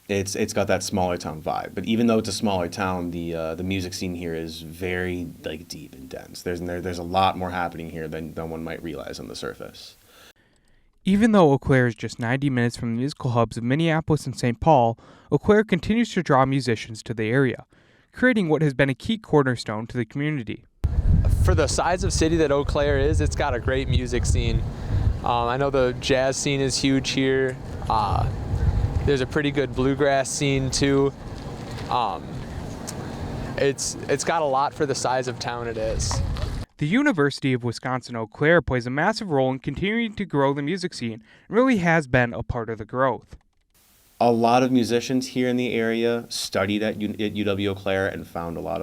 It's got that smaller town vibe. But even though it's a smaller town, the music scene here is very like deep and dense. There's a lot more happening here than one might realize on the surface. Even though Eau Claire is just 90 minutes from the musical hubs of Minneapolis and St. Paul, Eau Claire continues to draw musicians to the area, creating what has been a key cornerstone to the community. For the size of city that Eau Claire is, it's got a great music scene. I know the jazz scene is huge here. There's a pretty good bluegrass scene too. It's got a lot for the size of town it is. The University of Wisconsin-Eau Claire plays a massive role in continuing to grow the music scene and really has been a part of the growth. A lot of musicians here in the area studied at UW-Eau Claire and found a lot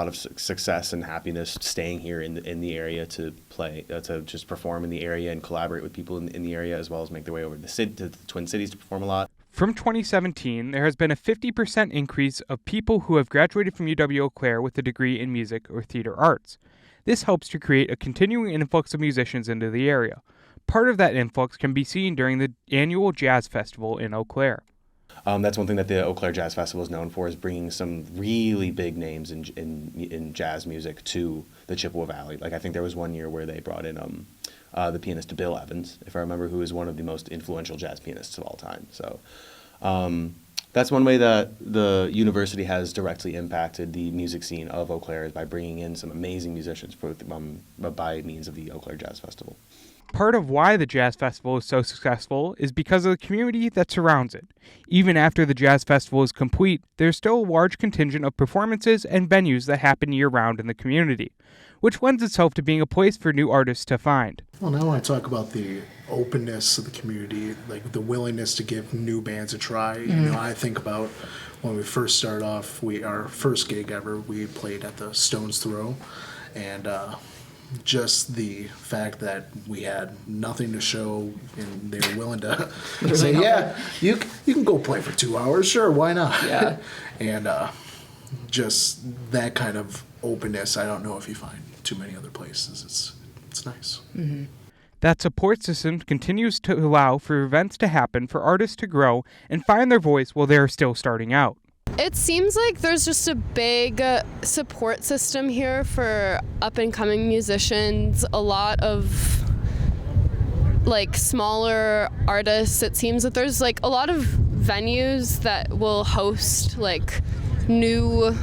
of success and happiness staying here in the area to play, to just perform in the area and collaborate with people in the area, as well as make their way over to the Twin Cities to perform a lot. From 2017, there has been a 50% increase of people who have graduated from UW-Eau Claire with a degree in music or theater arts. This helps to create a continuing influx of musicians into the area. Part of that influx can be seen during the annual Jazz Festival in Eau Claire. That's one thing that the Eau Claire Jazz Festival is known for, is bringing some really big names in jazz music to the Chippewa Valley. Like I think there was one year where they brought in the pianist Bill Evans, if I remember, who is one of the most influential jazz pianists of all time. So that's one way that the university has directly impacted the music scene of Eau Claire, is by bringing in some amazing musicians by means of the Eau Claire Jazz Festival. Part of why the Jazz Festival is so successful is because of the community that surrounds it. Even after the Jazz Festival is complete, there's still a large contingent of performances and venues that happen year-round in the community, which lends itself to being a place for new artists to find. Well, now I want to talk about the openness of the community, like the willingness to give new bands a try. You know, I think about when we first started off, our first gig ever, we played at the Stone's Throw, and just the fact that we had nothing to show and they were willing to say, yeah, you can go play for 2 hours, sure, why not? Yeah. And just that kind of openness, I don't know if you find too many other places. It's nice. Mm-hmm. That support system continues to allow for events to happen, for artists to grow and find their voice while they're still starting out. It seems like there's just a big support system here for up-and-coming musicians. A lot of like smaller artists. It seems that there's like a lot of venues that will host like new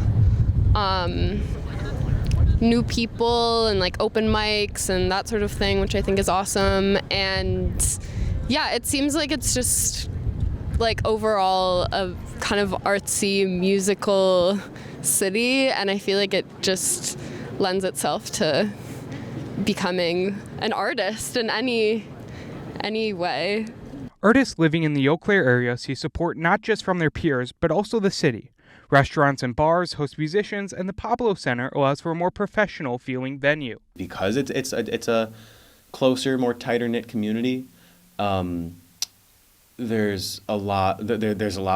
people and like open mics and that sort of thing, which I think is awesome. And yeah, it seems like it's just like overall a kind of artsy musical city, and I feel like it just lends itself to becoming an artist in any way. Artists living in the Eau Claire area see support not just from their peers, but also the city. Restaurants and bars host musicians, and the Pablo Center allows for a more professional feeling venue. Because it's a closer, more tighter knit community. There's a lot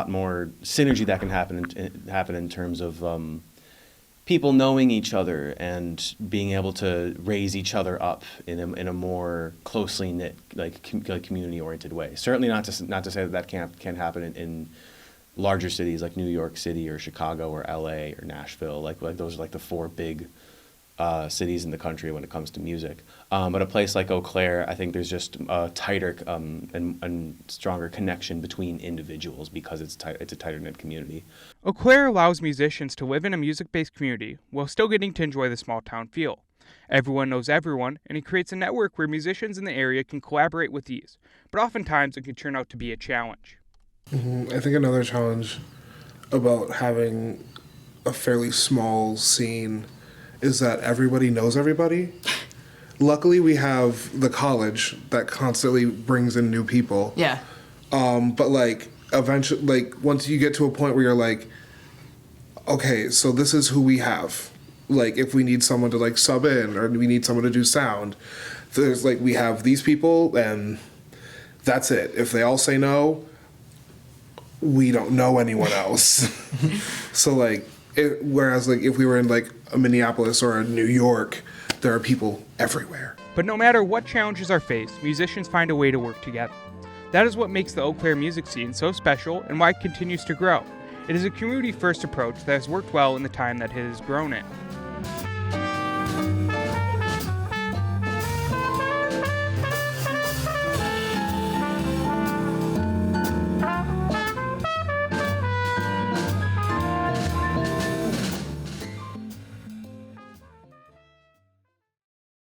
more synergy that can happen in terms of people knowing each other and being able to raise each other up in a more closely knit, like community oriented way. Certainly not to say that can't happen in larger cities like New York City or Chicago or LA or Nashville. Like those are like the four big cities in the country when it comes to music. But a place like Eau Claire, I think there's just a tighter and stronger connection between individuals because it's a tighter knit community. Eau Claire allows musicians to live in a music-based community while still getting to enjoy the small town feel. Everyone knows everyone, and it creates a network where musicians in the area can collaborate with ease. But oftentimes it can turn out to be a challenge. I think another challenge about having a fairly small scene is that everybody knows everybody. Luckily, we have the college that constantly brings in new people. Yeah. But like eventually, like once you get to a point where you're like, okay, so this is who we have. Like if we need someone to like sub in or we need someone to do sound, there's like we have these people and that's it. If they all say no, we don't know anyone else. So like, whereas like if we were in like a Minneapolis or a New York, there are people everywhere. But no matter what challenges are faced, musicians find a way to work together. That is what makes the Eau Claire music scene so special and why it continues to grow. It is a community-first approach that has worked well in the time that it has grown in.